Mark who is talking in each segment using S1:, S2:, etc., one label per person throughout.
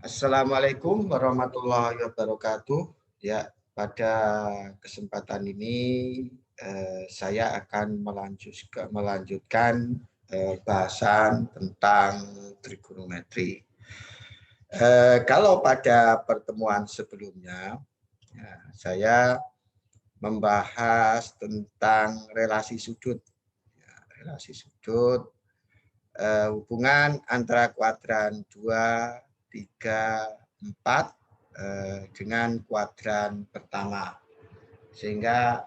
S1: Assalamualaikum warahmatullahi wabarakatuh. Ya, pada kesempatan ini saya akan melanjutkan bahasan tentang trigonometri. Kalau pada pertemuan sebelumnya, ya, saya membahas tentang relasi sudut. Ya, relasi sudut, hubungan antara kuadran 2, 3, 4 dengan kuadran pertama, sehingga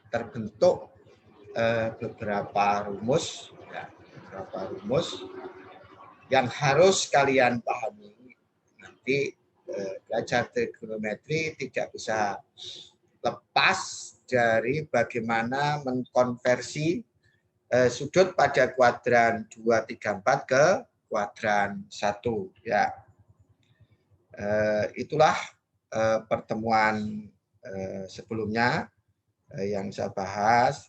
S1: terbentuk beberapa rumus, ya, yang harus kalian pahami. Nanti belajar trigonometri tidak bisa lepas dari bagaimana mengkonversi sudut pada kuadran 2, 3, 4 ke kuadran 1. Ya. Itulah pertemuan sebelumnya yang saya bahas.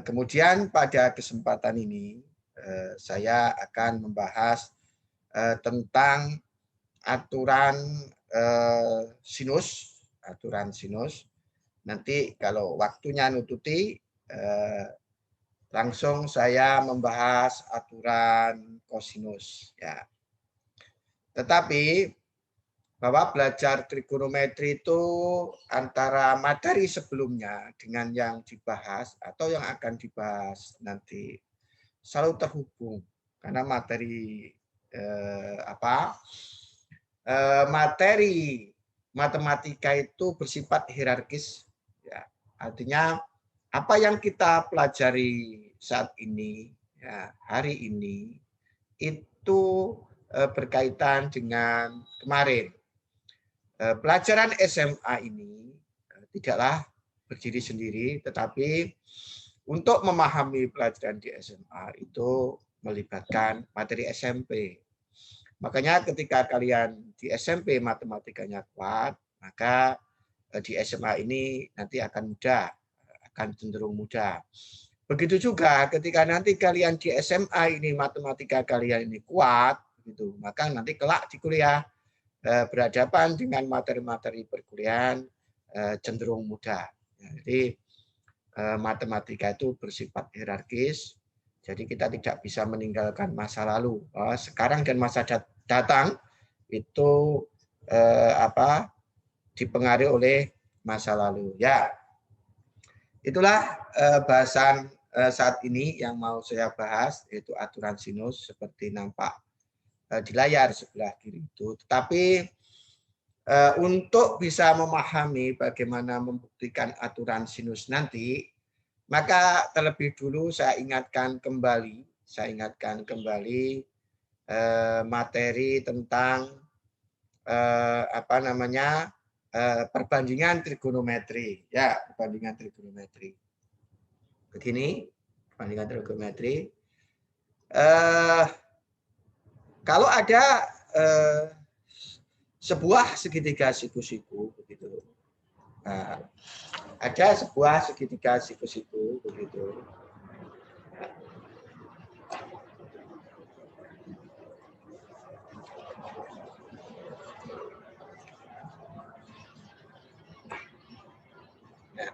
S1: Kemudian pada kesempatan ini saya akan membahas tentang aturan sinus. Nanti kalau waktunya nututi, langsung saya membahas aturan kosinus. Ya. Tetapi bahwa belajar trigonometri itu antara materi sebelumnya dengan yang dibahas atau yang akan dibahas nanti selalu terhubung, karena materi materi matematika itu bersifat hierarkis. Ya, artinya apa yang kita pelajari saat ini, ya, hari ini, itu berkaitan dengan kemarin. Pelajaran SMA ini tidaklah berdiri sendiri, tetapi untuk memahami pelajaran di SMA itu melibatkan materi SMP. Makanya ketika kalian di SMP matematikanya kuat, maka di SMA ini nanti akan mudah, akan cenderung mudah. Begitu juga ketika nanti kalian di SMA ini matematika kalian ini kuat, gitu, maka nanti kelak di kuliah berhadapan dengan materi-materi perkuliahan cenderung mudah. Jadi matematika itu bersifat hierarkis, jadi kita tidak bisa meninggalkan masa lalu. Sekarang dan masa datang itu dipengaruhi oleh masa lalu. Ya, itulah bahasan saat ini yang mau saya bahas, yaitu aturan sinus seperti nampak di layar sebelah kiri itu. Tetapi untuk bisa memahami bagaimana membuktikan aturan sinus nanti, maka terlebih dulu saya ingatkan kembali materi tentang perbandingan trigonometri. Ya, perbandingan trigonometri. Begini, perbandingan trigonometri. Kalau ada sebuah segitiga siku-siku begitu. Nah, ada sebuah segitiga siku-siku begitu. Nah,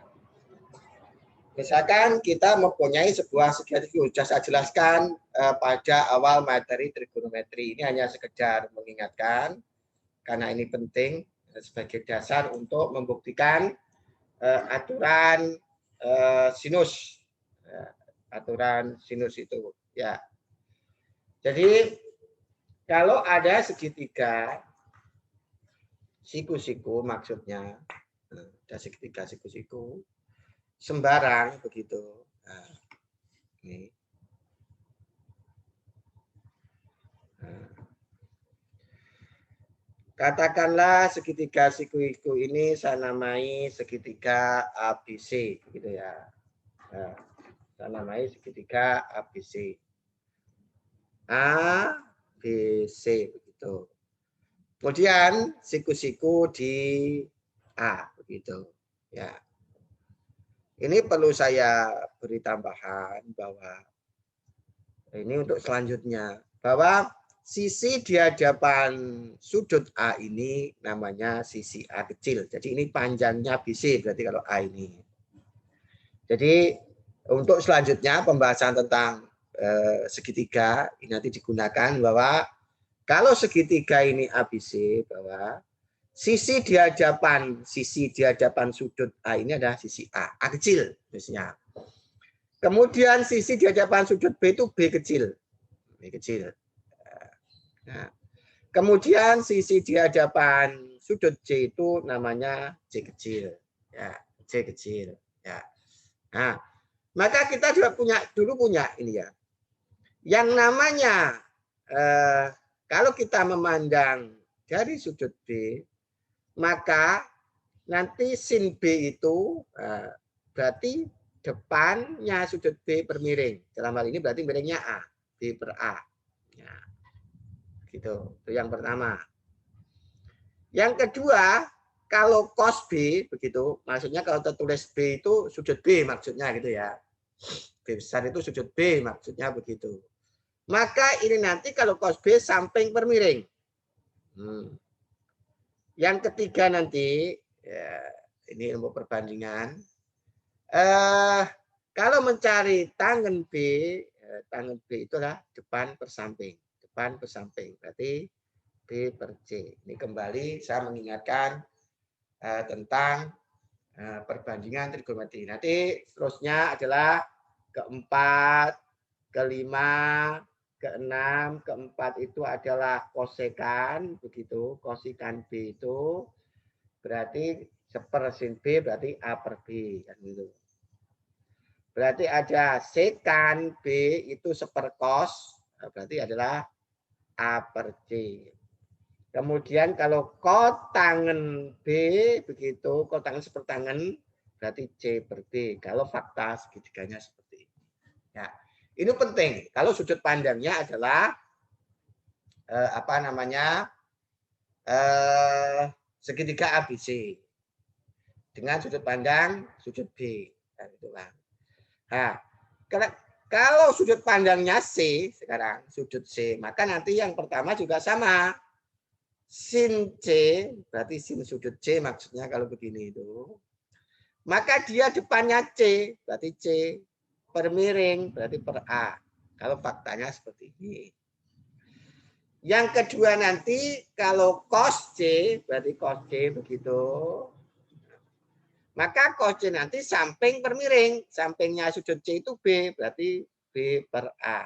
S1: misalkan kita mempunyai sebuah segitiga siku, sudah saya jelaskan pada awal materi trigonometri. Ini hanya sekedar mengingatkan karena ini penting sebagai dasar untuk membuktikan aturan sinus. Aturan sinus itu, ya. Jadi kalau ada segitiga siku-siku, maksudnya ada segitiga siku-siku sembarang begitu. Nah, ini. Katakanlah segitiga siku-siku ini saya namai segitiga ABC, gitu ya. Nah, saya namai segitiga ABC. A, B, C, begitu. Kemudian siku-siku di A, begitu. Ya. Ini perlu saya beri tambahan bahwa ini untuk selanjutnya, bahwa sisi di hadapan sudut A ini namanya sisi A kecil. Jadi ini panjangnya BC, berarti kalau A ini. Jadi untuk selanjutnya pembahasan tentang segitiga ini nanti digunakan bahwa kalau segitiga ini ABC, bahwa sisi di hadapan sudut A ini adalah sisi A kecil misalnya. Kemudian sisi di hadapan sudut B itu B kecil. Nah, kemudian sisi di hadapan sudut C itu namanya C kecil. Ya, C kecil. Ya. Nah, maka kita juga dulu punya ini ya. Yang namanya kalau kita memandang dari sudut B, maka nanti sin B itu berarti depannya sudut B bermiring. Dalam hal ini berarti miringnya A, B per A. Ya. Gitu. Itu yang pertama. Yang kedua, kalau cos B begitu, maksudnya kalau tertulis B itu sudut B maksudnya gitu ya. B besar itu sudut B maksudnya begitu. Maka ini nanti kalau cos B samping bermiring. Yang ketiga nanti, ya, ini ilmu perbandingan. Kalau mencari tangen B itu adalah depan per samping. Depan per samping. Berarti B per C. Ini kembali saya mengingatkan tentang perbandingan trigonometri. Nanti terusnya adalah keempat, kelima, keenam, keempat itu adalah kosekan, begitu. Kosekan B itu berarti seper sin B berarti A per B, kan gitu. Berarti ada sekan B itu seper cos, berarti adalah A per C. Kemudian kalau kotangen B begitu, kotangen sepertangen berarti C per B. Kalau fakta segitiganya seperti ini. Ya, ini penting. Kalau sudut pandangnya adalah segitiga ABC dengan sudut pandang sudut B. Nah, kalau sudut pandangnya C sekarang sudut C, maka nanti yang pertama juga sama. Sin C, berarti sin sudut C maksudnya kalau begini itu. Maka dia depannya C, berarti C per miring, berarti per A. Kalau faktanya seperti ini. Yang kedua nanti kalau cos C, berarti cos C begitu. Maka cos C nanti samping per miring. Sampingnya sudut C itu B, berarti B per A.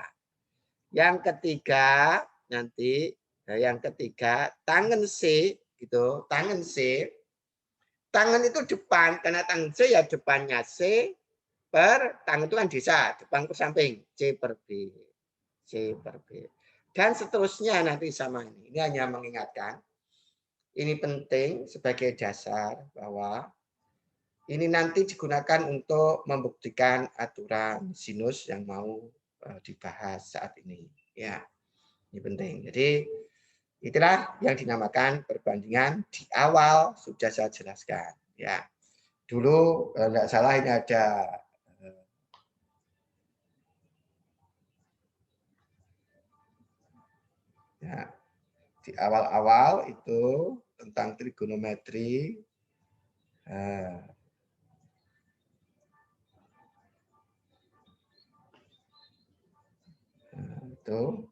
S1: Yang ketiga nanti, yang ketiga tangen C, gitu. Tangen C, tangen itu depan, karena tangen C ya depannya C per tangen itu kan desa, depan per samping C per B, C per B. Dan seterusnya nanti sama ini. Ini hanya mengingatkan. Ini penting sebagai dasar bahwa ini nanti digunakan untuk membuktikan aturan sinus yang mau dibahas saat ini. Ya, ini penting. Jadi itulah yang dinamakan perbandingan di awal sudah saya jelaskan. Ya, dulu tidak salah ini ada ya, di awal-awal itu tentang trigonometri. Itu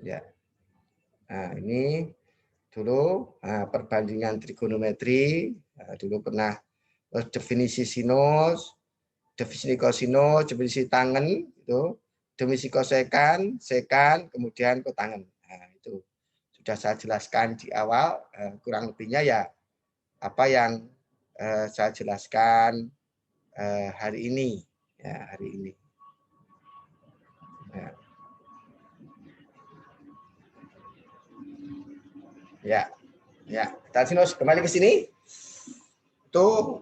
S1: ya. Nah, ini dulu perbandingan trigonometri, dulu pernah definisi sinus, definisi kosinus, definisi tangen itu, definisi kosekan, sekan, kemudian kotangen. Nah, itu sudah saya jelaskan di awal, kurang lebihnya ya apa yang saya jelaskan hari ini, ya hari ini. Ya, kita sinus kembali ke sini. Itu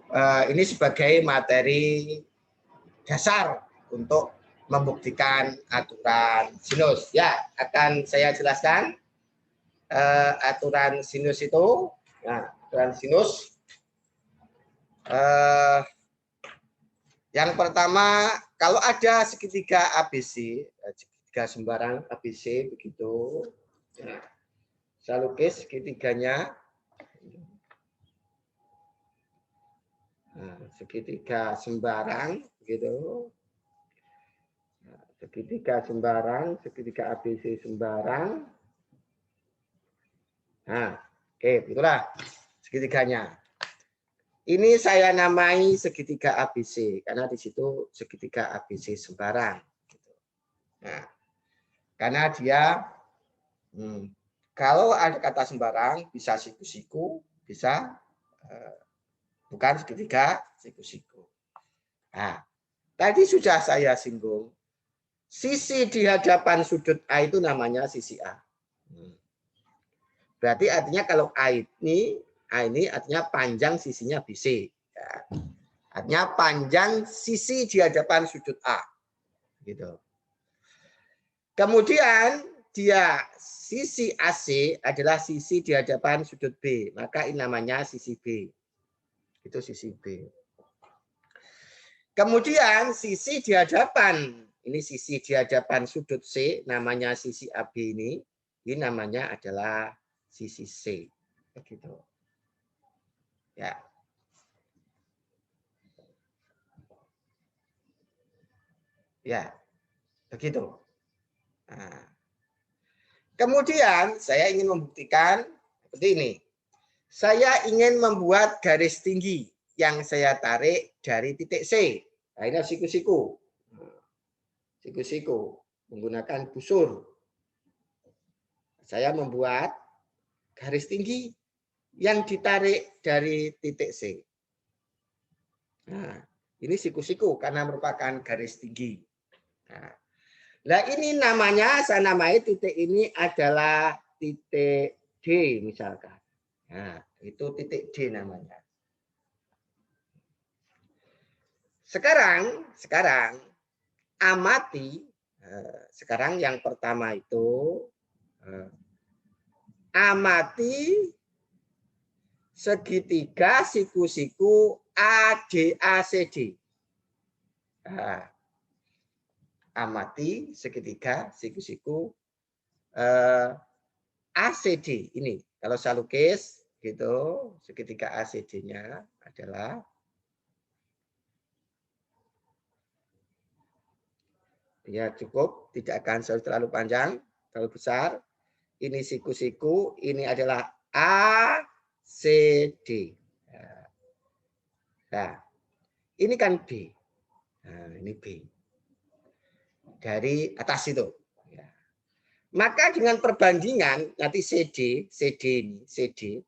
S1: ini sebagai materi dasar untuk membuktikan aturan sinus. Ya, akan saya jelaskan aturan sinus itu. Nah, ukuran sinus. Yang pertama, kalau ada segitiga ABC, segitiga sembarang ABC begitu, saya lukis segitiganya. Nah, segitiga sembarang, gitu. Nah, segitiga sembarang, segitiga ABC sembarang. Nah, oke, itulah segitiganya. Ini saya namai segitiga ABC karena di situ segitiga ABC sembarang. Nah, karena dia kalau ada kata sembarang bisa siku-siku, bisa bukan segitiga siku-siku. Nah, tadi sudah saya singgung. Sisi di hadapan sudut A itu namanya sisi A. Berarti artinya kalau A ini artinya panjang sisinya BC. Ya. Artinya panjang sisi di hadapan sudut A. Gitu. Kemudian dia sisi AC adalah sisi di hadapan sudut B. Maka ini namanya sisi B. Itu sisi B. Kemudian sisi di hadapan, ini sisi di hadapan sudut C, namanya sisi AB ini namanya adalah sisi C. Begitu. Ya. Ya, begitu. Nah. Kemudian saya ingin membuktikan seperti ini. Saya ingin membuat garis tinggi yang saya tarik dari titik C. Nah, ini siku-siku. Siku-siku menggunakan busur. Saya membuat garis tinggi yang ditarik dari titik C. Nah, ini siku-siku karena merupakan garis tinggi. Nah, ini namanya, saya namai titik ini adalah titik D misalkan. Nah, itu titik D namanya. Sekarang amati. Sekarang yang pertama itu amati segitiga siku-siku ADACD. Nah, amati segitiga siku-siku ACD ini. Kalau saya lukis gitu, segitiga ACD-nya adalah ya cukup, tidak akan terlalu panjang, terlalu besar. Ini siku-siku, ini adalah ACD. Nah, ini kan B. Nah, ini B. Dari atas itu. Maka dengan perbandingan nanti CD ini, CD.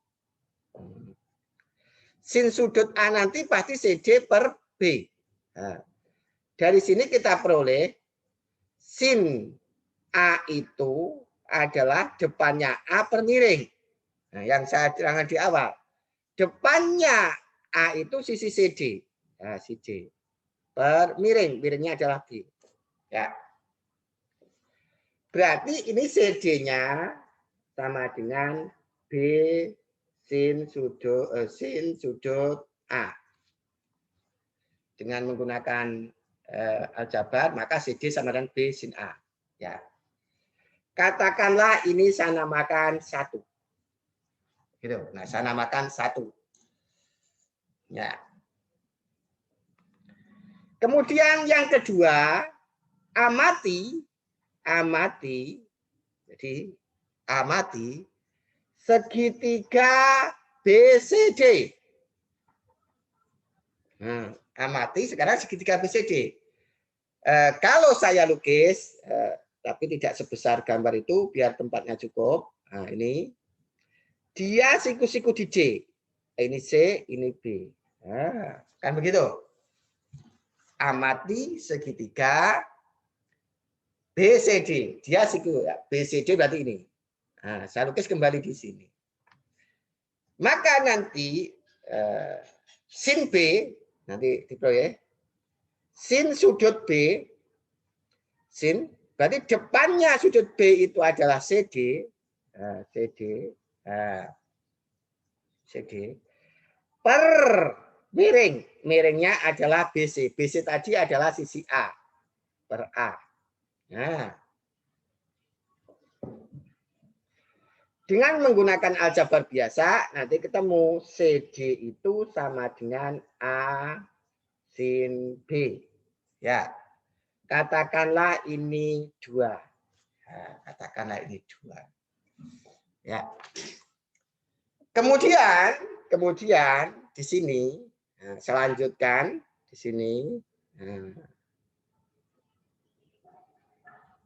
S1: Sin sudut A nanti pasti CD per B. Nah, dari sini kita peroleh sin A itu adalah depannya A per miring. Nah, yang saya terangkan di awal. Depannya A itu sisi CD. Nah, CD. Per miring. Miringnya adalah B. Ya. Berarti ini CD-nya sama dengan B sin sudut A. Dengan menggunakan aljabar, maka CD sama dengan B sin A. Ya. Katakanlah ini saya namakan 1. Gitu. Nah, saya namakan 1. Ya. Kemudian yang kedua, amati. Jadi amati segitiga BCD. Nah, amati sekarang segitiga BCD. Kalau saya lukis, tapi tidak sebesar gambar itu, biar tempatnya cukup. Nah, ini dia siku-siku di C. Ini C, ini B. Nah, kan begitu. Amati segitiga BCD. Dia siku ya. BCD berarti ini. Nah, saya lukis kembali di sini. Maka nanti sin B nanti diproyek. Sin sudut B, sin berarti depannya sudut B itu adalah CD. CD. CD per miring. Miringnya adalah BC. BC tadi adalah sisi A per A. Nah, dengan menggunakan aljabar biasa, nanti ketemu CD itu sama dengan A sin B. Ya, katakanlah ini 2. Nah, katakanlah ini 2. Ya. Kemudian di sini, nah, saya lanjutkan di sini.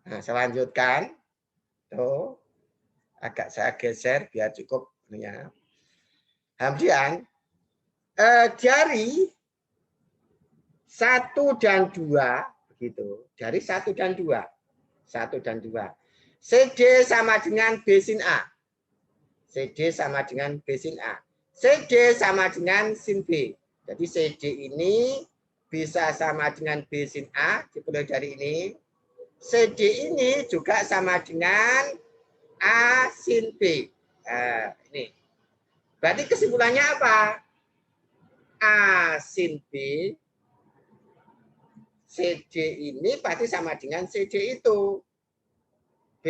S1: Nah, saya lanjutkan. Tuh, agak saya geser biar cukup. Ya. Kemudian dari 1 dan 2 begitu. Dari 1 dan 2. 1 dan 2. CD sama dengan B sin A. CD sama dengan B sin A. CD sama dengan sin B. Jadi CD ini bisa sama dengan B sin A, dimulai dari ini. CD ini juga sama dengan A sin B. Nah, ini. Berarti kesimpulannya apa? A sin B, CD ini pasti sama dengan CD itu. B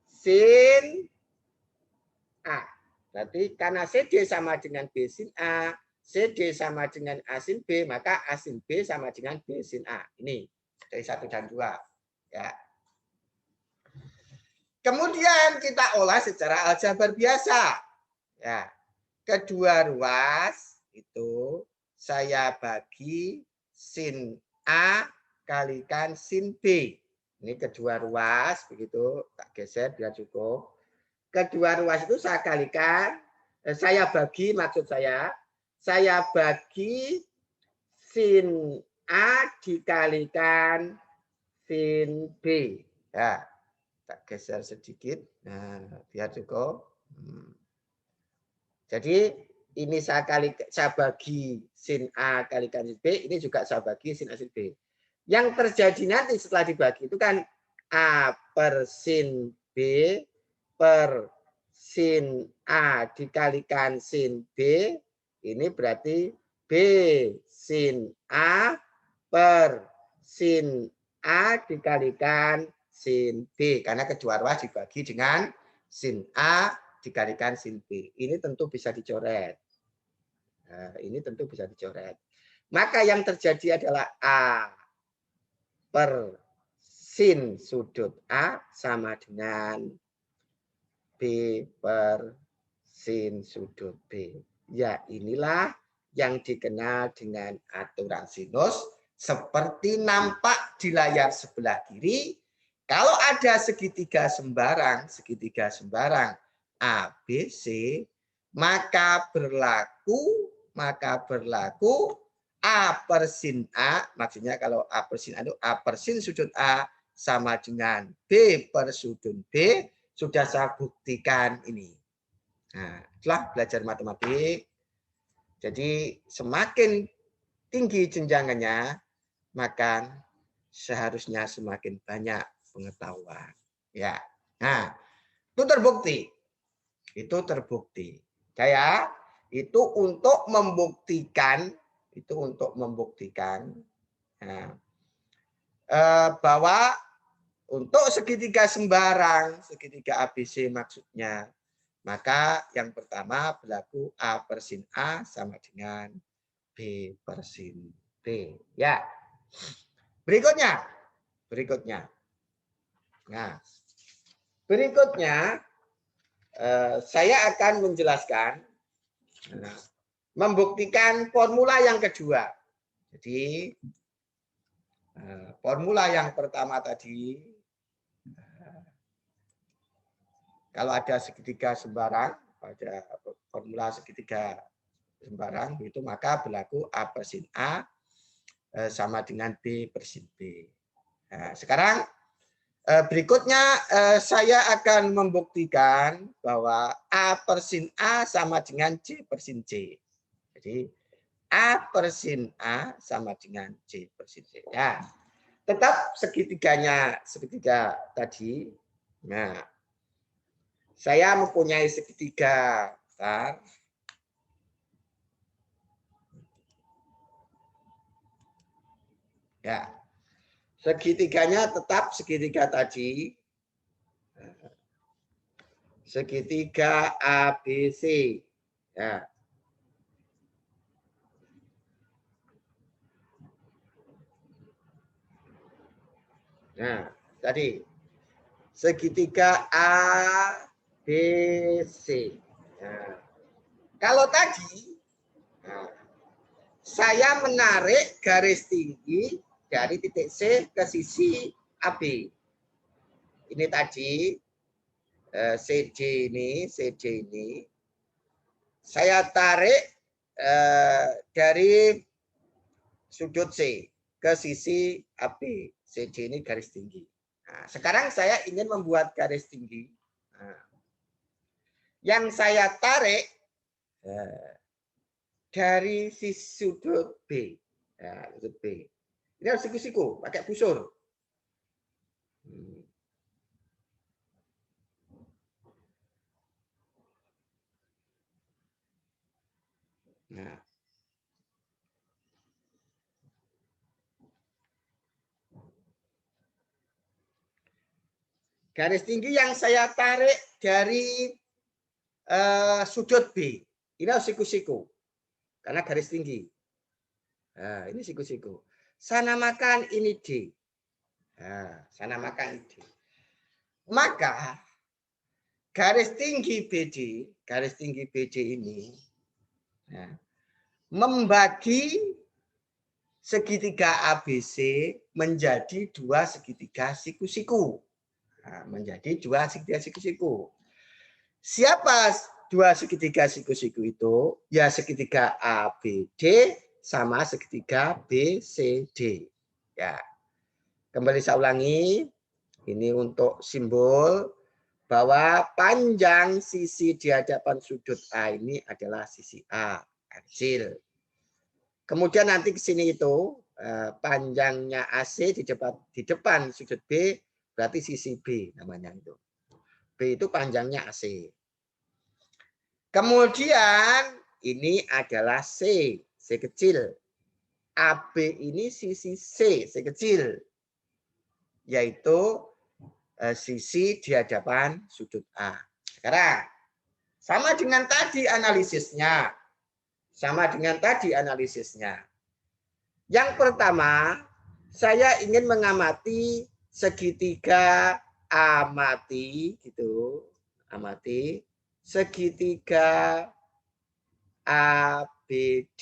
S1: sin A. Berarti karena CD sama dengan B sin A, CD sama dengan A sin B, maka A sin B sama dengan B sin A. Ini dari 1 dan 2. Ya. Kemudian kita olah secara aljabar biasa. Ya. Kedua ruas itu saya bagi sin A kalikan sin B. Ini kedua ruas, begitu. Tak geser biar cukup. Kedua ruas itu saya kalikan, saya bagi, maksud saya bagi sin A dikalikan sin B. Ya, tak geser sedikit, nah, biar cukup. Jadi ini saya bagi sin A kalikan sin B, ini juga saya bagi sin A sin B. Yang terjadi nanti setelah dibagi itu kan A per sin B per sin A dikalikan sin B, ini berarti B sin A per sin A dikalikan sin B. Karena kedua ruas dibagi dengan sin A dikalikan sin B. Ini tentu bisa dicoret. Nah, ini tentu bisa dicoret. Maka yang terjadi adalah A per sin sudut A sama dengan B per sin sudut B. Ya, inilah yang dikenal dengan aturan sinus seperti nampak di layar sebelah kiri. Kalau ada segitiga sembarang ABC, maka berlaku A per sin A, maksudnya kalau A per sin A itu A per sin sudut A sama dengan B per sudut B, sudah saya buktikan ini. Nah, setelah belajar matematik, jadi semakin tinggi jenjangannya, maka seharusnya semakin banyak pengetahuan. Ya, nah itu terbukti. Saya itu untuk membuktikan nah, bahwa untuk segitiga sembarang, segitiga ABC maksudnya, maka yang pertama berlaku A per sin A sama dengan B per sin B. Ya. Berikutnya. Nah, berikutnya saya akan menjelaskan, membuktikan formula yang kedua. Jadi formula yang pertama tadi, kalau ada segitiga sembarang, pada formula segitiga sembarang itu maka berlaku A per sin A sama dengan B per sin B. Nah, sekarang berikutnya saya akan membuktikan bahwa A per sin A sama dengan C per sin C. Jadi A per sin A sama dengan C per sin C. Ya, tetap segitiga tadi. Nah, saya mempunyai segitiga Sebentar. Ya, segitiganya tetap segitiga tadi. Segitiga ABC. Ya. Nah, tadi segitiga ABC. Nah, kalau tadi saya menarik garis tinggi dari titik C ke sisi AB. Ini tadi CD ini, saya tarik dari sudut C ke sisi AB. CD ini garis tinggi. Nah, sekarang saya ingin membuat garis tinggi. Nah, yang saya tarik dari sisi sudut B. Ya, sudut B. Ini harus siku-siku, pakai busur. Nah. Garis tinggi yang saya tarik dari sudut B. Ini harus siku-siku. Karena garis tinggi. Nah, ini siku-siku. Saya namakan ini D. Nah, saya namakan D. Maka garis tinggi BD ini membagi segitiga ABC menjadi dua segitiga siku-siku. Nah, menjadi dua segitiga siku-siku. Siapa dua segitiga siku-siku itu? Ya segitiga ABD sama segitiga BCD. Ya. Kembali saya ulangi. Ini untuk simbol bahwa panjang sisi di hadapan sudut A ini adalah sisi A kecil. Kemudian nanti ke sini itu panjangnya AC di depan sudut B berarti sisi B namanya itu. B itu panjangnya AC. Kemudian ini adalah C kecil. AB ini sisi C kecil. Yaitu sisi di hadapan sudut A. Sekarang sama dengan tadi analisisnya. Yang pertama, saya ingin mengamati segitiga amati gitu. Amati segitiga ABD.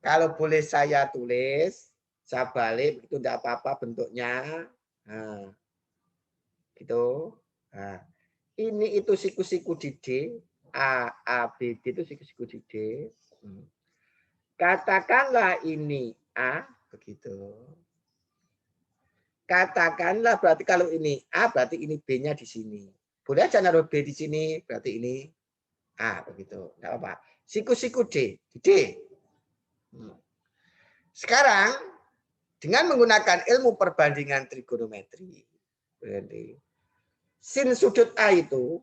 S1: Kalau boleh saya tulis, saya balik itu tidak apa-apa bentuknya. Nah, gitu. Nah, ini itu siku-siku di D. ABD itu siku-siku di D. Katakanlah ini A, begitu. Katakanlah berarti kalau ini A, berarti ini B-nya di sini. Boleh aja naruh B di sini, berarti ini A, begitu. Tidak apa-apa. Siku-siku D, di D. Sekarang, dengan menggunakan ilmu perbandingan trigonometri, berarti sin sudut A itu,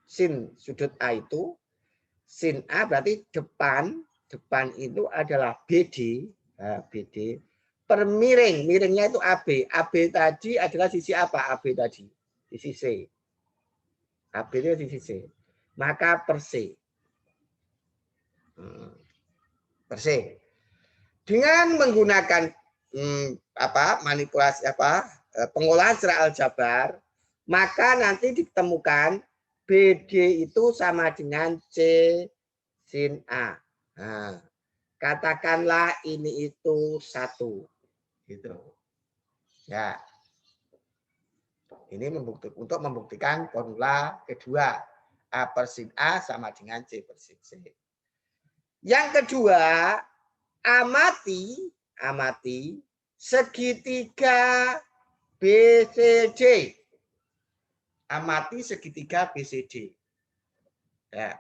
S1: sin A berarti depan itu adalah BD, BD per miring, miringnya itu AB. AB tadi adalah sisi apa? AB tadi, sisi C. AB itu sisi C. Maka per C. Per C. Dengan menggunakan manipulasi pengolahan secara aljabar, maka nanti ditemukan BD itu sama dengan C sin A. Nah, katakanlah ini itu 1. Gitu. Ya. Ini untuk membuktikan formula kedua. A per sin A sama dengan C per sin C. Yang kedua, amati segitiga BCD. Amati segitiga BCD. Ya.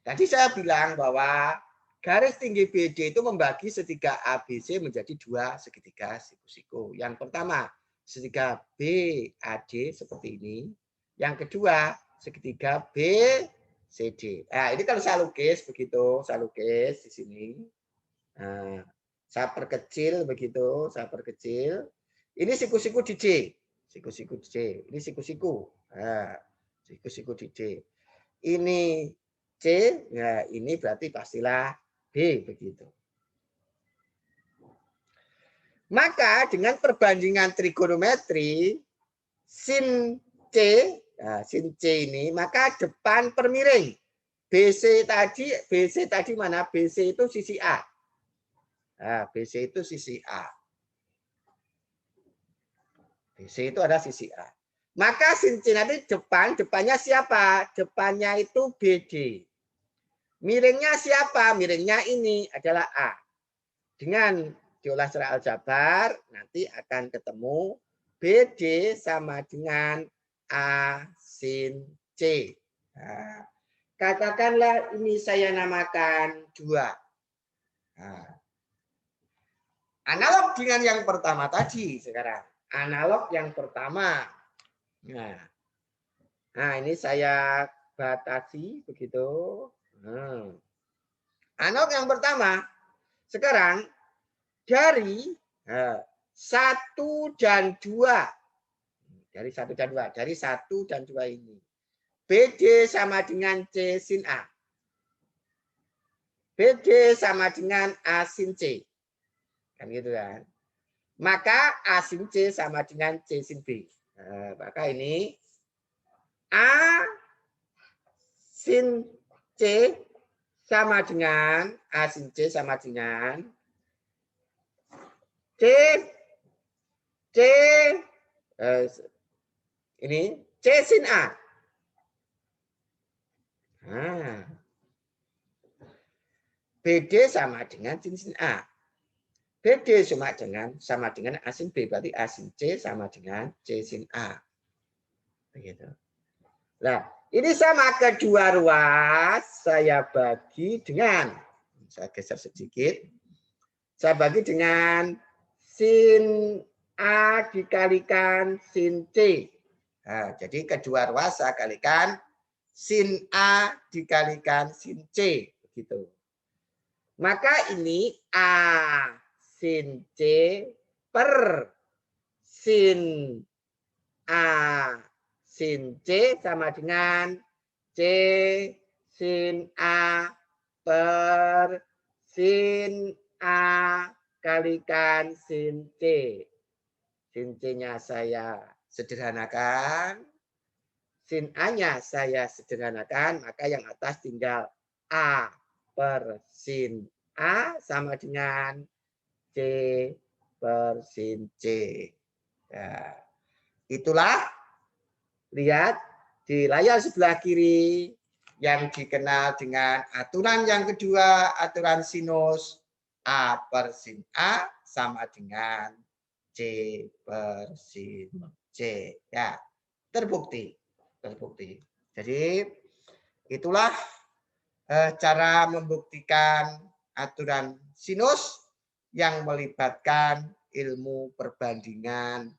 S1: Tadi saya bilang bahwa garis tinggi BD itu membagi segitiga ABC menjadi dua segitiga siku-siku. Yang pertama, segitiga BAD seperti ini. Yang kedua, segitiga BCD. Nah, ini kalau saya lukis begitu, saya lukis di sini. Nah, saya perkecil begitu, saya perkecil. Ini siku-siku di D. Siku-siku di D. Ini siku-siku. Nah, siku-siku di D. Ini C, ya ini berarti pastilah B begitu. Maka dengan perbandingan trigonometri sin C, nah, sin C ini, maka depan per miring. BC tadi mana? BC itu sisi A. Nah, BC itu sisi A. BC itu ada sisi A. Maka sin C nanti depannya siapa? Depannya itu BD. Miringnya siapa? Miringnya ini adalah A. Dengan diolah secara aljabar, nanti akan ketemu BD sama dengan A sin C. Nah, katakanlah ini saya namakan 2. Nah, analog dengan yang pertama tadi sekarang. Analog yang pertama. Nah, ini saya batasi begitu. Analog yang pertama. Sekarang dari 1 dan 2. Dari 1 dan 2. Dari 1 dan 2 ini. BD sama dengan C sin A. BD sama dengan A sin C. Kan gitu kan. Maka A sin C sama dengan C sin B. Nah, maka ini A sin C sama dengan A sin C sama dengan C ini C sin A. Nah, BD sama dengan C sin A. BD sama dengan A sin B, berarti A sin C sama dengan C sin A. Begitu. Nah, ini sama kedua ruas saya bagi dengan, saya geser sedikit, saya bagi dengan sin A dikalikan sin C. Nah, jadi kedua ruas saya kalikan sin A dikalikan sin C. Begitu. Maka ini A sin C per sin A sin C sama dengan C sin A per sin A kalikan sin C. Sin C-nya saya sederhanakan. Sin A-nya saya sederhanakan. Maka yang atas tinggal A per sin A sama dengan C per sin C. Ya. Itulah, lihat di layar sebelah kiri yang dikenal dengan aturan yang kedua, aturan sinus A per sin A sama dengan C per sin C. Ya, terbukti. Jadi itulah cara membuktikan aturan sinus yang melibatkan ilmu perbandingan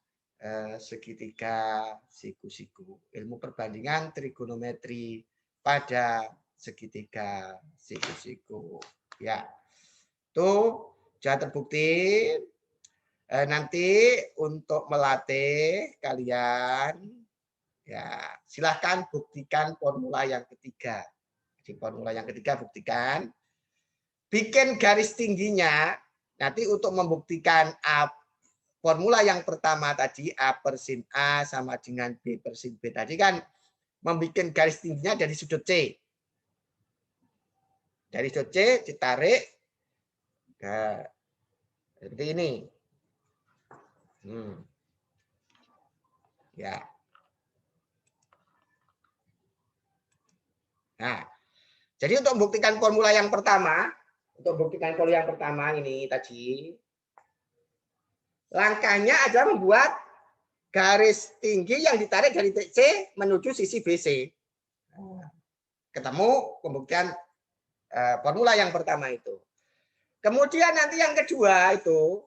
S1: segitiga siku-siku. Ilmu perbandingan trigonometri pada segitiga siku-siku. Ya, itu sudah terbukti. Nanti untuk melatih kalian, ya silahkan buktikan formula yang ketiga. Di formula yang ketiga buktikan. Bikin garis tingginya. Nanti untuk membuktikan formula yang pertama tadi A per sin A sama dengan B per sin B. Tadi kan membuat garis tingginya dari sudut C. Dari sudut C ditarik. Nah, seperti ini. Ya. Nah, jadi untuk membuktikan formula yang pertama, ini tadi, langkahnya adalah membuat garis tinggi yang ditarik dari C menuju sisi BC. Ketemu pembuktian formula yang pertama itu. Kemudian nanti yang kedua itu,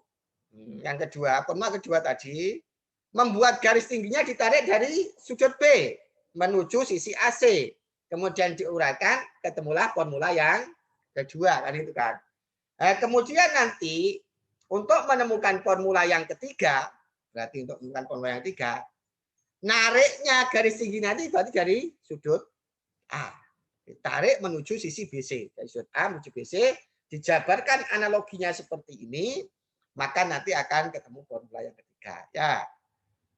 S1: formula kedua tadi, membuat garis tingginya ditarik dari sudut B menuju sisi AC. Kemudian diuraikan, ketemulah formula yang kedua kan itu kan. Kemudian nanti untuk menemukan formula yang ketiga, berarti untuk menemukan formula yang ketiga, nariknya garis tinggi nanti berarti dari sudut A. Ditarik menuju sisi BC. Dari sudut A menuju BC, dijabarkan analoginya seperti ini, maka nanti akan ketemu formula yang ketiga. Ya,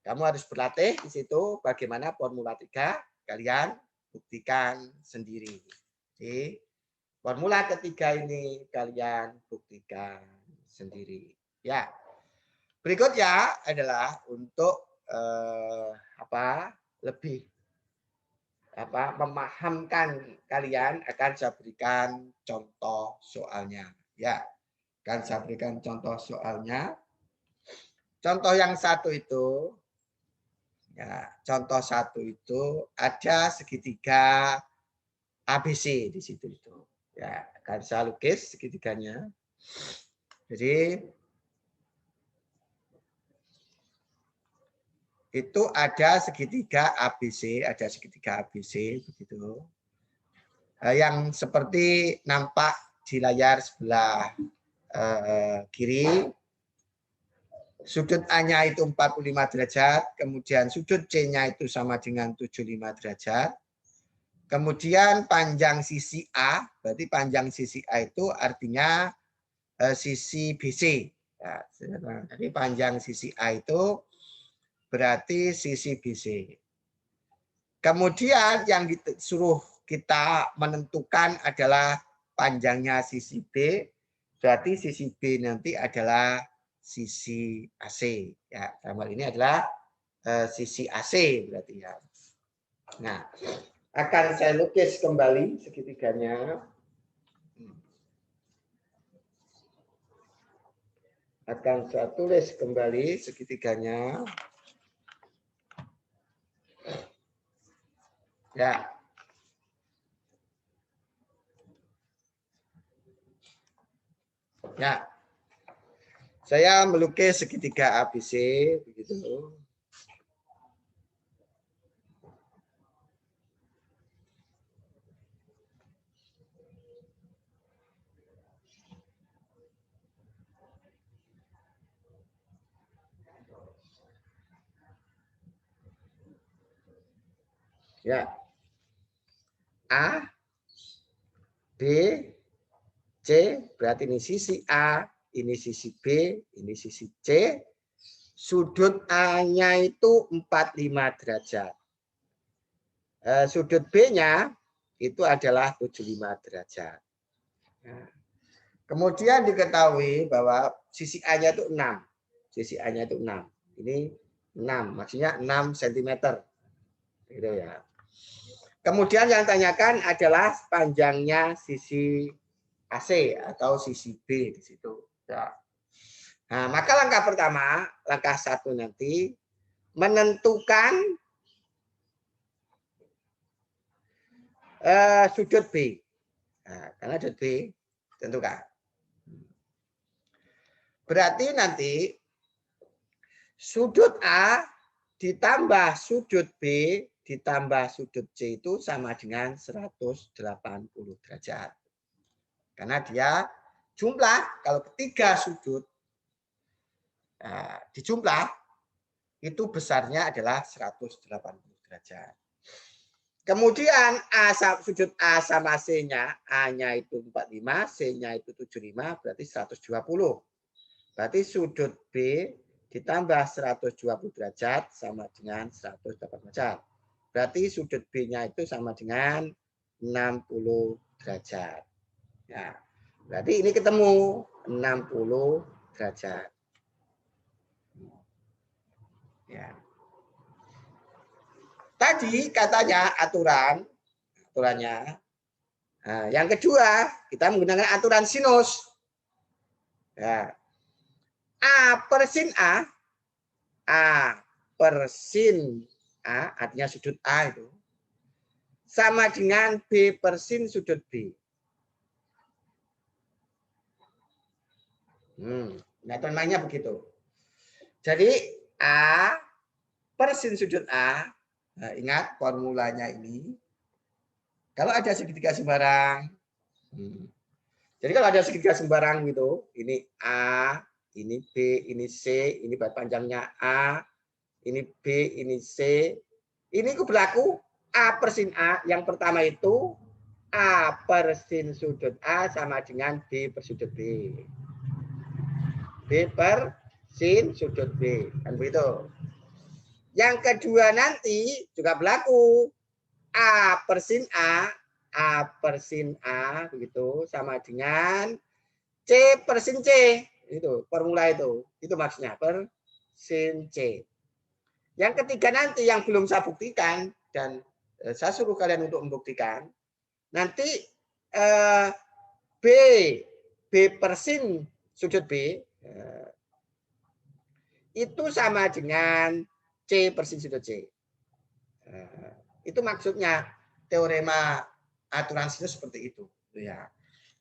S1: kamu harus berlatih di situ bagaimana formula 3, kalian buktikan sendiri. Jadi, formula ketiga ini kalian buktikan sendiri. Ya. Berikutnya adalah untuk lebih memahamkan kalian, akan saya berikan contoh soalnya. Ya, akan saya berikan contoh soalnya. Contoh yang satu itu, ya, contoh satu itu ada segitiga ABC di situ itu. Ya, akan saya lukis segitiganya. Jadi itu ada segitiga ABC, begitu. Yang seperti nampak di layar sebelah kiri. Sudut A-nya itu 45 derajat, kemudian sudut C-nya itu sama dengan 75 derajat. Kemudian panjang sisi A, berarti panjang sisi A itu artinya sisi BC. Ya, jadi panjang sisi A itu berarti sisi BC. Kemudian yang disuruh kita menentukan adalah panjangnya sisi B, berarti sisi B nanti adalah sisi AC. Ya, dalam hal ini adalah sisi AC berarti ya. Nah, akan saya lukis kembali segitiganya. Akan saya tulis kembali segitiganya. Ya. Ya. Saya melukis segitiga ABC begitu. Ya. A, B, C, berarti ini sisi A, ini sisi B, ini sisi C. Sudut A-nya itu 45 derajat. Sudut B-nya itu adalah 75 derajat. Nah, kemudian diketahui bahwa sisi A-nya itu 6. Sisi A-nya itu 6. Ini 6, maksudnya 6 cm. Gitu ya. Kemudian yang tanyakan adalah panjangnya sisi AC atau sisi B di situ. Ya. Nah, maka langkah pertama, langkah 1 nanti menentukan sudut B. Nah, karena sudut B tentukan. Berarti nanti sudut A ditambah sudut B ditambah sudut C itu sama dengan 180 derajat. Karena dia jumlah, kalau ketiga sudut dijumlah, itu besarnya adalah 180 derajat. Kemudian sudut A sama C-nya, A-nya itu 45, C-nya itu 75, berarti 120. Berarti sudut B ditambah 120 derajat sama dengan 180 derajat. Berarti sudut B-nya itu sama dengan 60 derajat. Ya, berarti ini ketemu 60 derajat. Ya. Tadi katanya aturannya. Nah, yang kedua, kita menggunakan aturan sinus. Ya. A per sin A per sin A, artinya sudut A itu, sama dengan B per sin sudut B. Aturan mainnya begitu. Jadi A per sin sudut A. Nah, ingat formulanya ini. Kalau ada segitiga sembarang, jadi kalau ada segitiga sembarang gitu, ini A, ini B, ini C, ini baut panjangnya A, ini B, ini C, ini berlaku A per sin A. Yang pertama itu A per sin sudut A sama dengan B per sudut B. B per sin sudut B. Kan begitu. Yang kedua nanti juga berlaku A per sin A per sin A begitu sama dengan C per sin C. Itu formula itu. Itu maksudnya per sin C. Yang ketiga nanti yang belum saya buktikan dan saya suruh kalian untuk membuktikan. Nanti B per sin sudut B itu sama dengan C per sin sudut C. Itu maksudnya teorema aturan sinus seperti itu. Ya.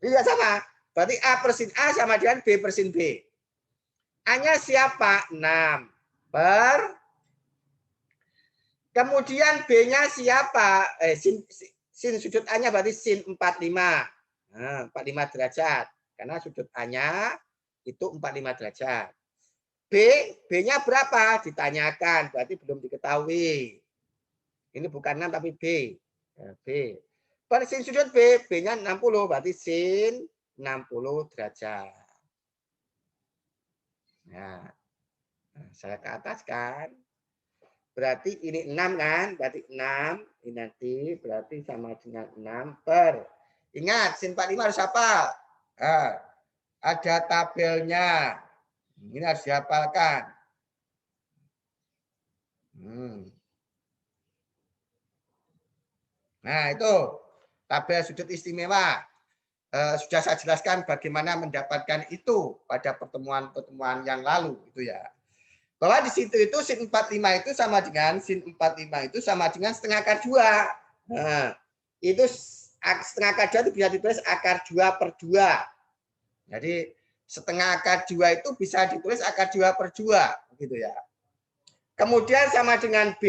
S1: Ini juga sama. Berarti A per sin A sama dengan B per sin B. A-nya siapa? 6 per. Kemudian B-nya siapa? Sin sudut A-nya berarti sin 45. Nah, 45 derajat. Karena sudut A-nya itu 45 derajat. B-nya berapa? Ditanyakan. Berarti belum diketahui. Ini bukan 6 tapi B. B. Per sin sudut B, B-nya 60. Berarti sin 60 derajat. Nah, saya ke atas kan. Berarti ini 6 kan. Berarti 6. Ini nanti berarti sama dengan 6 per. Ingat, sin 45 harus hafal. Ada tabelnya. Ini harus dihafalkan. Nah, itu tabel sudut istimewa. Sudah saya jelaskan bagaimana mendapatkan itu pada pertemuan-pertemuan yang lalu itu ya. Bahwa di situ itu sin 45 itu sama dengan sin 45 itu sama dengan setengah akar 2. Nah, itu setengah akar 2 itu bisa ditulis akar 2 per 2. Jadi setengah akar 2 itu bisa ditulis akar 2 per 2 gitu ya. Kemudian sama dengan B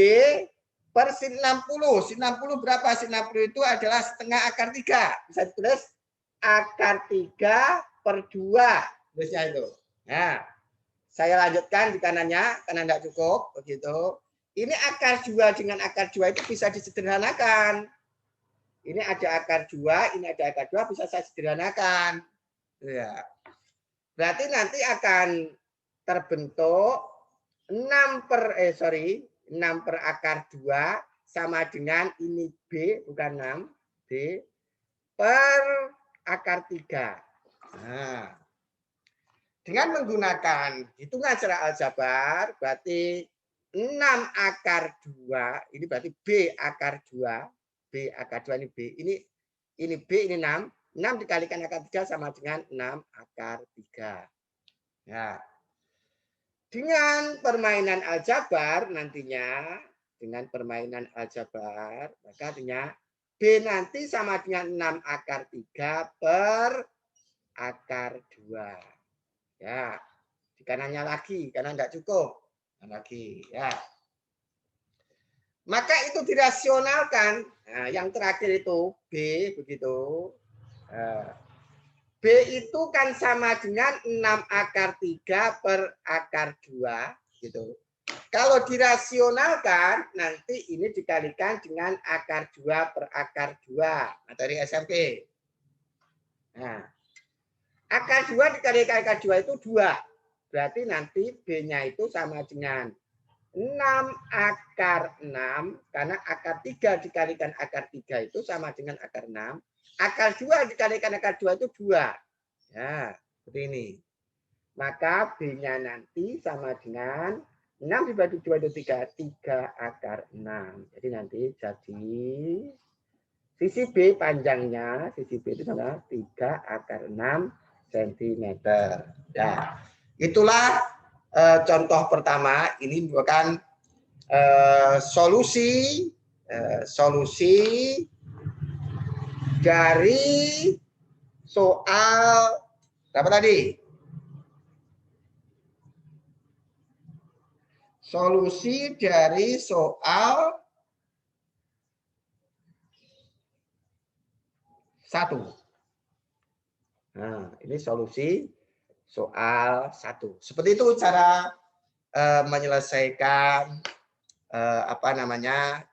S1: per sin 60. Sin 60 berapa? Sin 60 itu adalah setengah akar 3. Bisa ditulis akar 3 per 2. Tulisnya itu. Nah, saya lanjutkan di kanannya karena tidak cukup begitu. Ini akar 2 dengan akar 2 itu bisa disederhanakan. Ini ada akar 2, ini ada akar 2 bisa saya sederhanakan. Ya. Berarti nanti akan terbentuk 6 per akar 2 sama dengan ini B bukan 6, B per akar 3. Nah, dengan menggunakan hitungan secara aljabar berarti 6 akar 2, ini berarti B akar 2, B akar 2 ini B, ini B ini 6, 6 dikalikan akar 3 sama dengan 6 akar 3. Ya. Dengan permainan aljabar nantinya, dengan permainan aljabar, maka artinya B nanti sama dengan 6 akar 3 per akar 2. Ya, di kanannya lagi karena tidak cukup. Lagi, ya. Maka itu dirasionalkan. Nah, yang terakhir itu B begitu. B itu kan sama dengan 6 akar 3 per akar 2 gitu. Kalau dirasionalkan nanti ini dikalikan dengan akar 2 per akar 2 materi SMP. Nah, akar 2 dikalikan akar 2 itu 2. Berarti nanti B-nya itu sama dengan 6 akar 6. Karena akar 3 dikalikan akar 3 itu sama dengan akar 6. Akar 2 dikalikan akar 2 itu 2. Ya, seperti ini. Maka B-nya nanti sama dengan 6 dibagi 2 itu 3. 3 akar 6. Jadi nanti jadi sisi B panjangnya, sisi B itu adalah 3 akar 6 cm. Ya, itulah contoh pertama. Ini merupakan solusi dari soal apa tadi? Solusi dari soal 1. Nah, ini solusi soal 1. Seperti itu cara menyelesaikan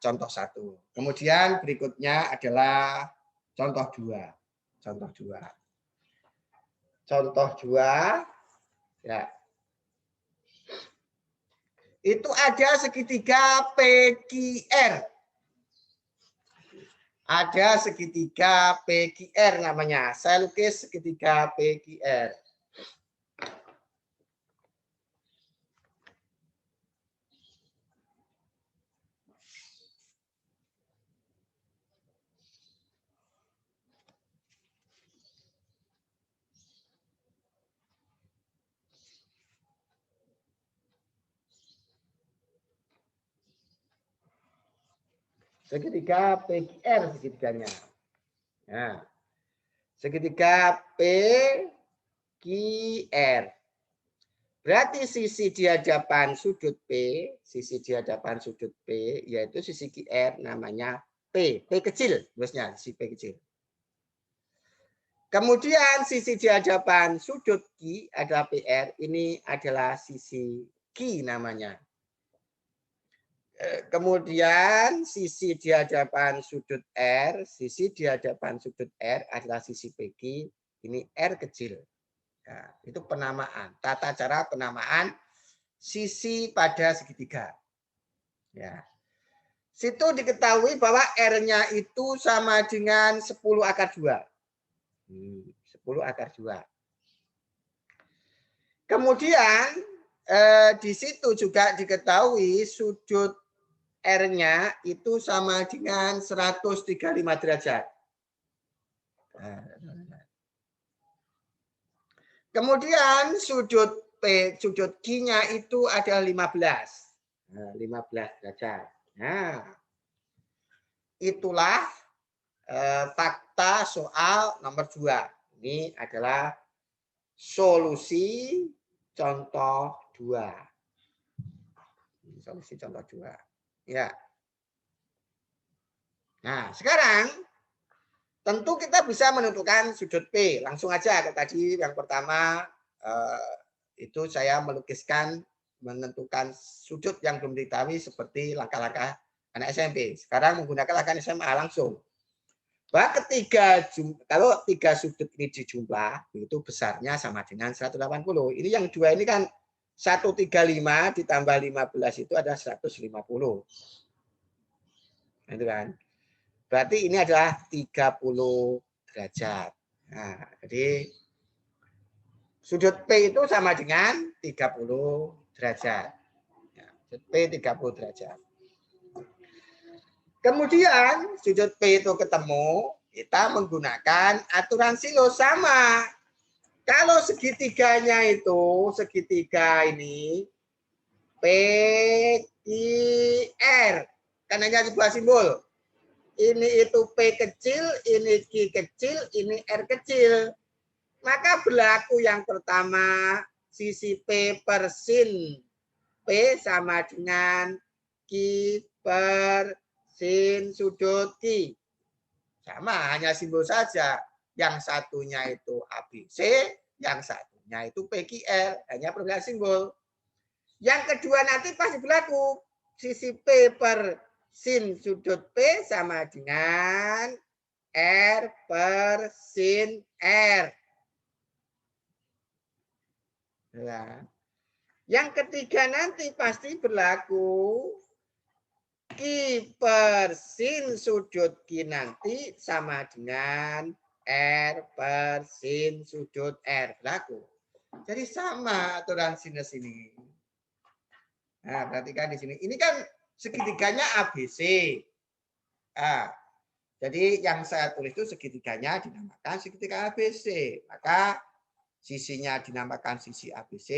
S1: contoh 1. Kemudian berikutnya adalah contoh 2. Contoh 2. Contoh 2 ya. Itu ada segitiga PQR. Ada segitiga PQR namanya. Saya lukis segitiga PQR. Segitiga PQR segitiganya. Nah, segitiga PQR. Berarti sisi di hadapan sudut P, sisi di hadapan sudut P, yaitu sisi QR namanya P. P kecil, bosnya, sisi P kecil. Kemudian sisi di hadapan sudut Q adalah PR, ini adalah sisi Q namanya. Kemudian sisi di hadapan sudut R, sisi di hadapan sudut R adalah sisi PQ, ini R kecil. Nah, itu penamaan, tata cara penamaan sisi pada segitiga. Ya. Situ diketahui bahwa R-nya itu sama dengan 10 akar 2. 10 akar 2. Kemudian di situ juga diketahui sudut R-nya itu sama dengan 135 derajat. Kemudian sudut Q-nya itu ada 15. 15 derajat. Nah, itulah fakta soal nomor 2. Ini adalah solusi contoh 2. Solusi contoh 2. Ya. Nah, sekarang tentu kita bisa menentukan sudut P. Langsung aja ke tadi yang pertama itu saya melukiskan menentukan sudut yang belum diketahui seperti langkah-langkah anak SMP. Sekarang menggunakan langkah SMA langsung. Bahwa kalau 3 sudut ini dijumlah, itu besarnya sama dengan 180. Ini yang 2 ini kan 135 ditambah 15 itu ada 150. Itu kan. Berarti ini adalah 30 derajat. Nah, jadi sudut P itu sama dengan 30 derajat. Sudut P 30 derajat. Kemudian sudut P itu ketemu, kita menggunakan aturan silo sama. Kalau segitiganya itu, segitiga ini, PQR. Kan hanya sebuah simbol. Ini itu P kecil, ini Q kecil, ini R kecil. Maka berlaku yang pertama, sisi P per sin P sama dengan Q per sin sudut Q. Sama, hanya simbol saja. Yang satunya itu ABC, yang satunya itu PQR. Hanya perbedaan simbol. Yang kedua nanti pasti berlaku. Sisi P per sin sudut P sama dengan R per sin R. Nah, yang ketiga nanti pasti berlaku Q per sin sudut Q nanti sama dengan R per sin sudut R. Berlaku. Jadi sama aturan sinus ini. Nah, perhatikan di sini. Ini kan segitiganya ABC. Nah, jadi yang saya tulis itu segitiganya dinamakan segitiga ABC. Maka sisinya dinamakan sisi ABC,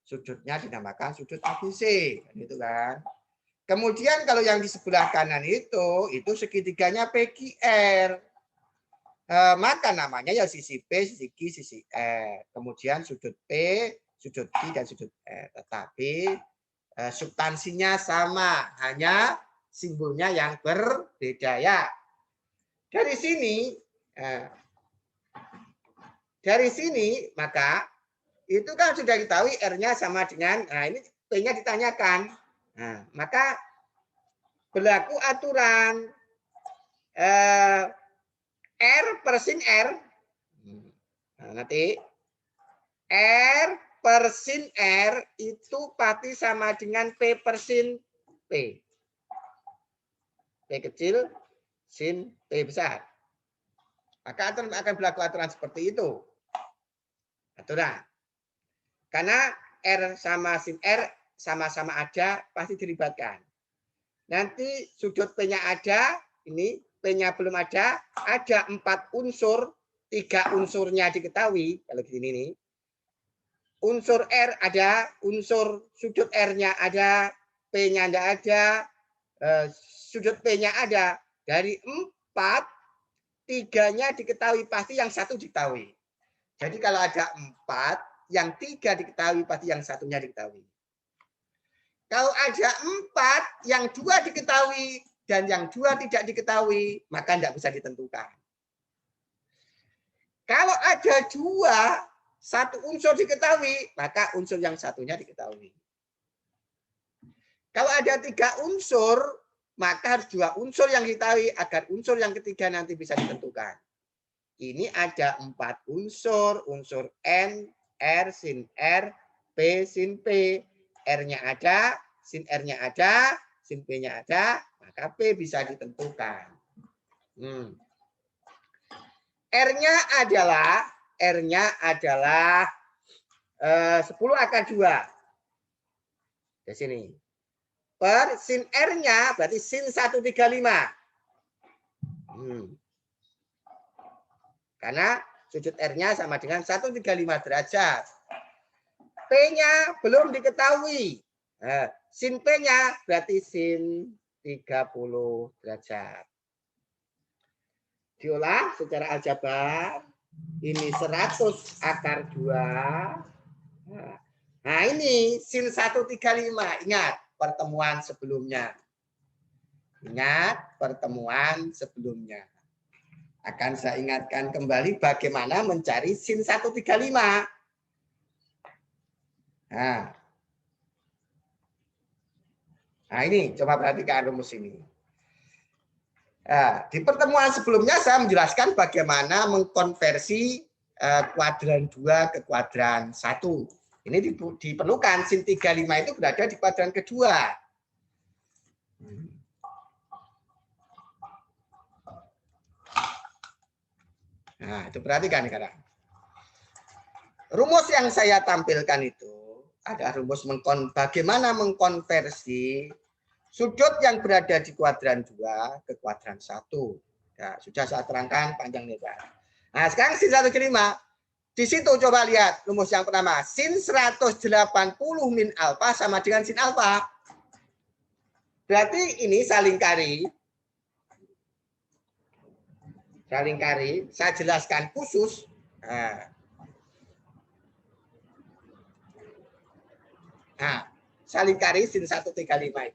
S1: sudutnya dinamakan sudut ABC. Gitu kan. Kemudian kalau yang di sebelah kanan itu segitiganya PQR. Maka namanya ya sisi P, sisi Q, sisi R. Kemudian sudut P, sudut Q, dan sudut R. Tetapi substansinya sama, hanya simbolnya yang berbeda ya. Dari sini maka itu kan sudah diketahui R-nya sama dengan, nah ini P-nya ditanyakan. Nah, maka berlaku aturan R per sin R. Nah, nanti R per sin R itu pasti sama dengan P per sin P. P kecil, sin P besar. Maka akan berlaku aturan seperti itu. Aturan. Karena R sama sin R sama-sama ada, pasti dilibatkan. Nanti sudut P-nya ada, ini P-nya belum ada 4 unsur, 3 unsurnya diketahui, kalau gini nih. Unsur R ada, unsur sudut R-nya ada, P-nya tidak ada, sudut P-nya ada. Dari 4, 3-nya diketahui, pasti yang 1 diketahui. Jadi kalau ada 4, yang 3 diketahui, pasti yang 1-nya diketahui. Kalau ada 4, yang 2 diketahui dan yang 2 tidak diketahui, maka tidak bisa ditentukan. Kalau ada 2, 1 unsur diketahui, maka unsur yang 1-nya diketahui. Kalau ada 3 unsur, maka harus 2 unsur yang diketahui agar unsur yang ketiga nanti bisa ditentukan. Ini ada 4 unsur, unsur N, R, sin R, P, sin P. R-nya ada, sin R-nya ada, sin P-nya ada, maka P bisa ditentukan. R-nya adalah 10 akar 2. Di sini. Per sin R-nya berarti sin 135. Karena sudut R-nya sama dengan 135 derajat. P-nya belum diketahui. Sin P-nya berarti sin 30 derajat. Diolah secara aljabar. Ini 100 akar 2. Nah ini sin 135. Ingat pertemuan sebelumnya. Ingat pertemuan sebelumnya. Akan saya ingatkan kembali bagaimana mencari sin 135. Nah ini coba perhatikan rumus ini. Di pertemuan sebelumnya saya menjelaskan bagaimana mengkonversi kuadran 2 ke kuadran 1. Ini diperlukan sin 35 itu berada di kuadran kedua. Nah, itu perhatikan sekarang. Rumus yang saya tampilkan itu ada rumus bagaimana mengkonversi sudut yang berada di kuadran 2 ke kuadran 1. Ya, sudah saya terangkan panjang lebar. Nah, sekarang sin 135. Di situ coba lihat rumus yang pertama. Sin 180 min alfa sama dengan sin alfa. Berarti ini saling kari. Saling kari. Saya jelaskan khusus. Nah, saling kari sin 135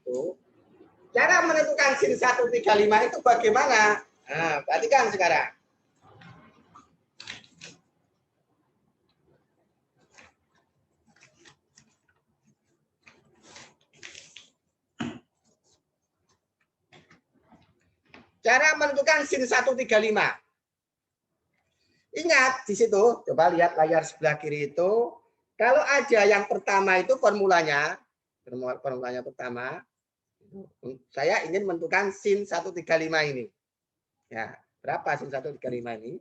S1: itu. Cara menentukan sin 135 itu bagaimana? Nah, perhatikan sekarang. Cara menentukan sin 135. Ingat di situ, coba lihat layar sebelah kiri itu. Kalau ada yang pertama itu formulanya pertama, saya ingin menentukan sin 135 ini. Ya, berapa sin 135 ini?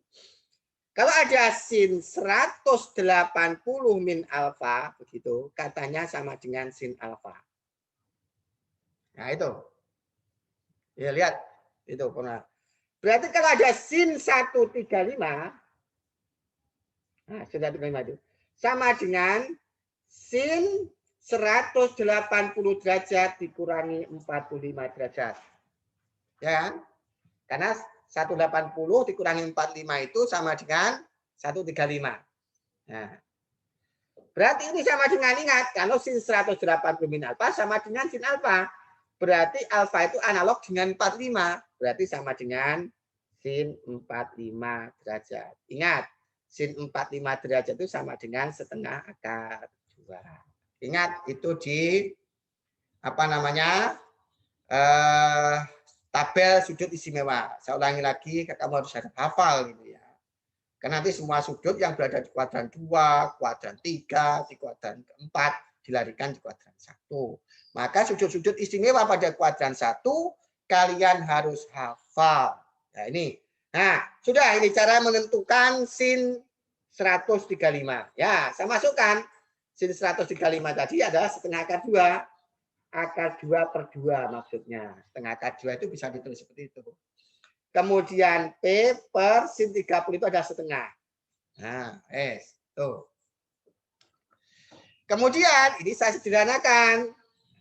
S1: Kalau ada sin 180 min alfa, begitu, katanya sama dengan sin alfa. Nah, itu. Ya, lihat. Itu pernah. Berarti kalau ada sin 135, nah, sin 135 itu sama dengan sin 180 derajat dikurangi 45 derajat. Ya, karena 180 dikurangi 45 itu sama dengan 135. Nah,
S2: Berarti ini sama dengan, ingat, kalau sin 180 min alfa sama dengan sin alfa. Berarti alfa itu analog dengan 45. Berarti sama dengan sin 45 derajat. Ingat, sin 45 derajat itu sama dengan setengah akar 2. Ingat, itu di apa namanya? Tabel sudut istimewa. Saya ulangi lagi, kamu harus hafal gitu ya. Karena nanti semua sudut yang berada di kuadran 2, kuadran 3, di kuadran 4 dilarikan di kuadran 1. Maka sudut-sudut istimewa pada kuadran 1 kalian harus hafal. Nah, ini. Nah, sudah ini cara menentukan sin 135. Ya, saya masukkan sin 135 tadi adalah setengah akar 2. Akar 2/2 maksudnya. Setengah akar 2 itu bisa ditulis seperti itu. Kemudian P per sin 30 itu ada setengah. Nah, tuh. Kemudian ini saya sederhanakan.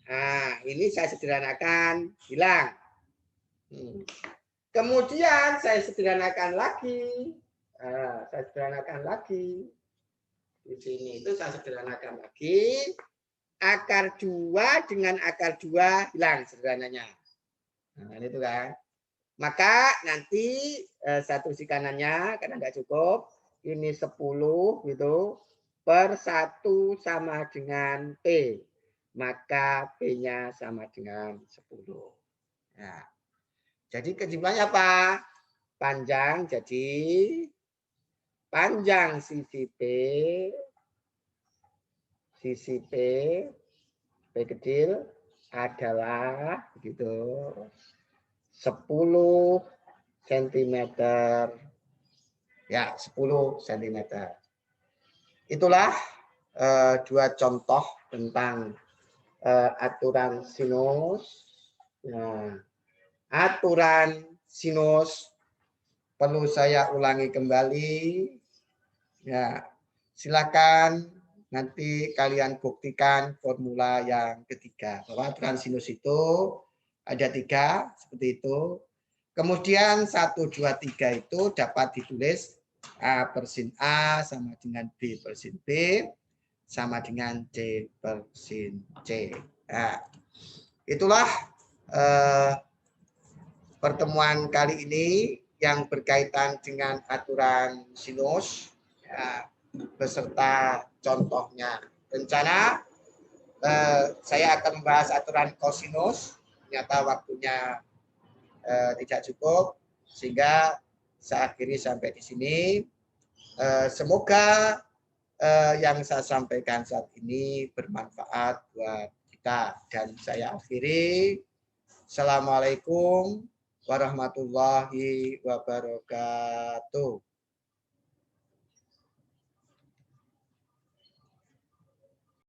S2: Nah, ini saya sederhanakan, hilang. Kemudian saya sederhanakan lagi. Saya sederhanakan lagi. Di sini itu saya sederhanakan lagi. Akar 2 dengan akar 2 hilang sederhananya. Nah, ini tuh kan. Maka nanti satu sisi kanannya karena nggak cukup, ini 10 gitu per 1 sama dengan P. Maka P-nya sama dengan 10. Nah, jadi kesimpulannya apa? Panjang, jadi panjang sisi P kecil adalah gitu 10 cm. Ya, 10 cm. Itulah dua contoh tentang aturan sinus. Nah, aturan sinus perlu saya ulangi kembali. Ya, silakan nanti kalian buktikan formula yang ketiga. Bahwa aturan sinus itu ada 3, seperti itu. Kemudian 1, 2, 3 itu dapat ditulis A per sin A sama dengan B per sin B sama dengan C per sin C. Nah, itulah pertemuan kali ini yang berkaitan dengan aturan sinus ya, beserta contohnya. Rencana saya akan membahas aturan kosinus. Ternyata waktunya tidak cukup, sehingga saya akhiri sampai di sini. Semoga yang saya sampaikan saat ini bermanfaat buat kita, dan saya akhiri. Assalamualaikum warahmatullahi wabarakatuh.